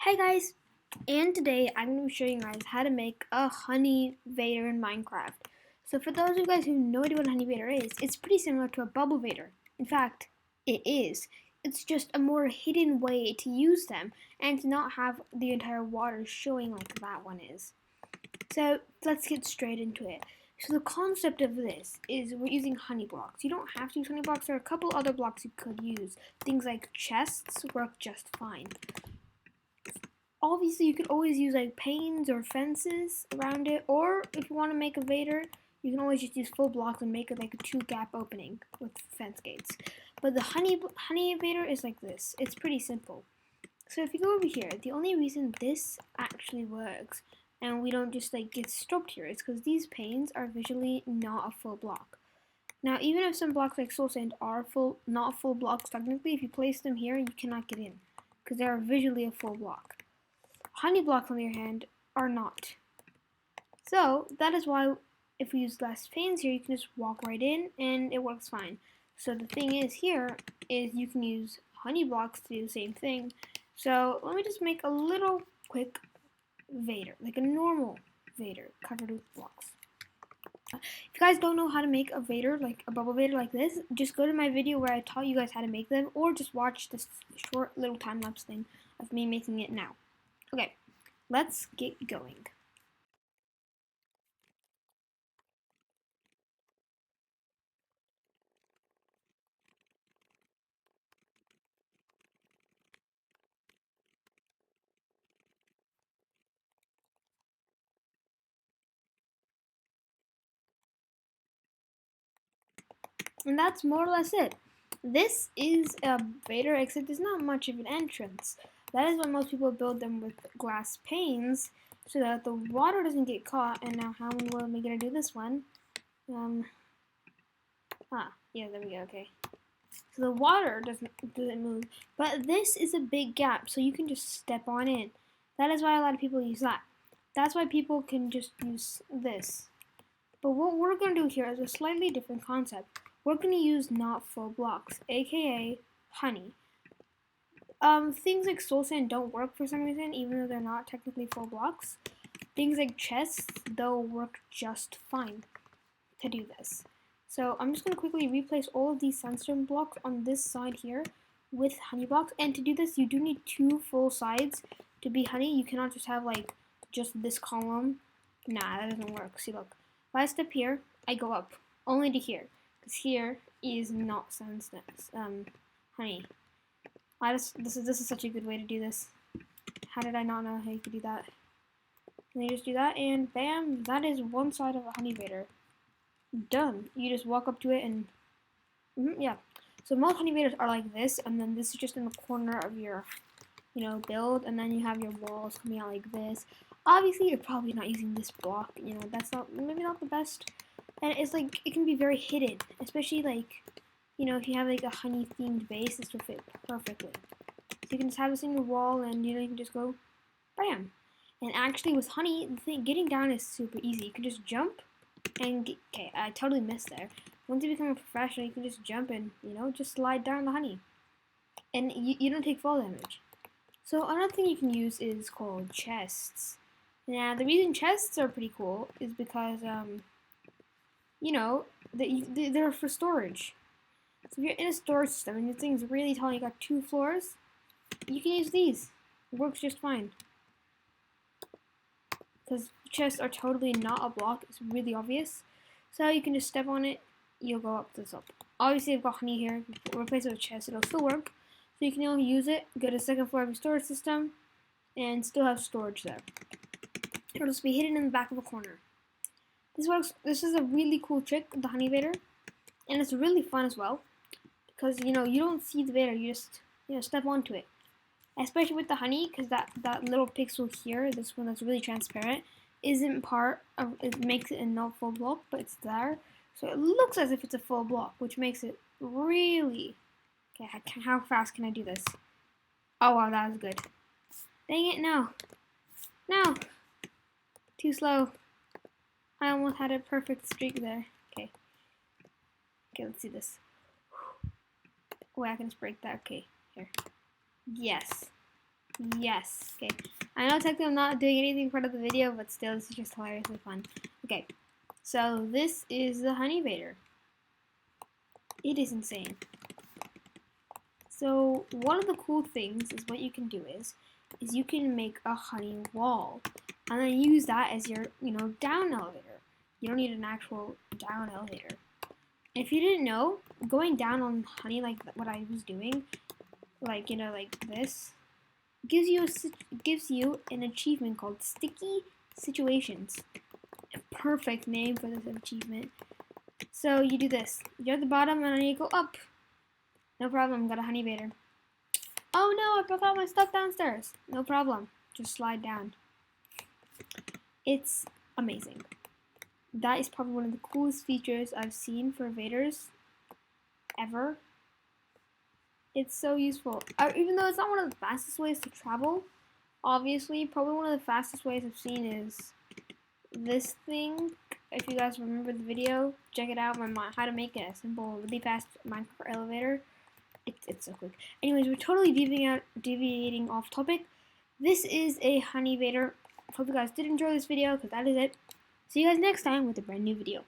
Hey guys, and today I'm going to be showing you guys how to make a HoneyVator in Minecraft. So for those of you guys who have no idea what HoneyVator is, it's pretty similar to a bubblevator. In fact, it is. It's just a more hidden way to use them and to not have the entire water showing like that one is. So let's get straight into it. So the concept of this is we're using honey blocks. You don't have to use honey blocks. There are a couple other blocks you could use. Things like chests work just fine. Obviously, you could always use like panes or fences around it, or if you want to make a vader, you can always just use full blocks and make it like a 2-gap opening with fence gates. But the honey vader is like this. It's pretty simple. So if you go over here, the only reason this actually works and we don't just like get stopped here is because these panes are visually not a full block. Now, even if some blocks like soul sand are not full blocks technically, if you place them here, you cannot get in because they are visually a full block. Honey blocks, on the other hand, are not. So that is why if we use glass panes here, you can just walk right in and it works fine. So the thing is here is you can use honey blocks to do the same thing. So let me just make a little quick vader, like a normal vader covered with blocks. If you guys don't know how to make a vader, like a bubble vader like this, just go to my video where I taught you guys how to make them, or just watch this short little time-lapse thing of me making it now. Okay, let's get going. And that's more or less it. This is a vader, except there's not much of an entrance. That is why most people build them with glass panes, so that the water doesn't get caught. And now how in the world am I going to do this one? Yeah, there we go, okay. So the water doesn't move, but this is a big gap, so you can just step on in. That is why a lot of people use that. That's why people can just use this. But what we're going to do here is a slightly different concept. We're going to use not full blocks, aka honey. Things like soul sand don't work for some reason, even though they're not technically full blocks. Things like chests, they'll work just fine to do this. So I'm just going to quickly replace all of these sandstone blocks on this side here with honey blocks. And to do this, you do need 2 full sides to be honey. You cannot just have like just this column. Nah, that doesn't work. See, look. If I step here, I go up only to here, because here is not sandstone, honey. This is such a good way to do this. How did I not know how you could do that? And you just do that, and bam, that is one side of a HoneyVator. Done. You just walk up to it and yeah. So most HoneyVators are like this, and then this is just in the corner of your, build, and then you have your walls coming out like this. Obviously, you're probably not using this block. That's maybe not the best. And it's like it can be very hidden, especially like, if you have like a honey themed base, this will fit perfectly. So you can just have this in your wall, and you can just go, bam. And actually, with honey, getting down is super easy. You can just jump, and okay, I totally missed there. Once you become a professional, you can just jump and just slide down the honey, and you don't take fall damage. So another thing you can use is called chests. Now, the reason chests are pretty cool is because, they're for storage. So if you're in a storage system and your thing's really tall, you got 2 floors, you can use these. It works just fine. Because chests are totally not a block, it's really obvious. So you can just step on it, you'll go up this up. Obviously, I've got honey here, replace it with a chest, it'll still work. So you can only use it, go to the 2nd floor of your storage system, and still have storage there. It'll just be hidden in the back of a corner. This is a really cool trick, the HoneyVator, and it's really fun as well, because you don't see the vader, you just step onto it. Especially with the honey, because that little pixel here, this one that's really transparent, isn't part of it, makes it a not full block, but it's there, so it looks as if it's a full block, which makes it really okay. How fast can I do this? Oh wow, that was good. Dang it, no, too slow. I almost had a perfect streak there. Okay, let's see this. Wait, I can just break that. Okay, here. Yes. Yes. Okay. I know technically I'm not doing anything part of the video, but still, this is just hilariously fun. Okay. So this is the HoneyVator. It is insane. So one of the cool things is what you can do is you can make a honey wall, and then use that as your down elevator. You don't need an actual down elevator. And if you didn't know, going down on honey like what I was doing, like like this, gives you an achievement called Sticky Situations. A perfect name for this achievement. So you do this. You're at the bottom and then you go up. No problem, got a HoneyVator. Oh no, I forgot my stuff downstairs. No problem, just slide down. It's amazing. That is probably one of the coolest features I've seen for Vaders ever. It's so useful. Even though it's not one of the fastest ways to travel, obviously, probably one of the fastest ways I've seen is this thing. If you guys remember the video, check it out. How to make a simple, really fast Minecraft elevator. It's so quick. Anyways, we're totally deviating off topic. This is a HoneyVator. Hope you guys did enjoy this video, because that is it. See you guys next time with a brand new video.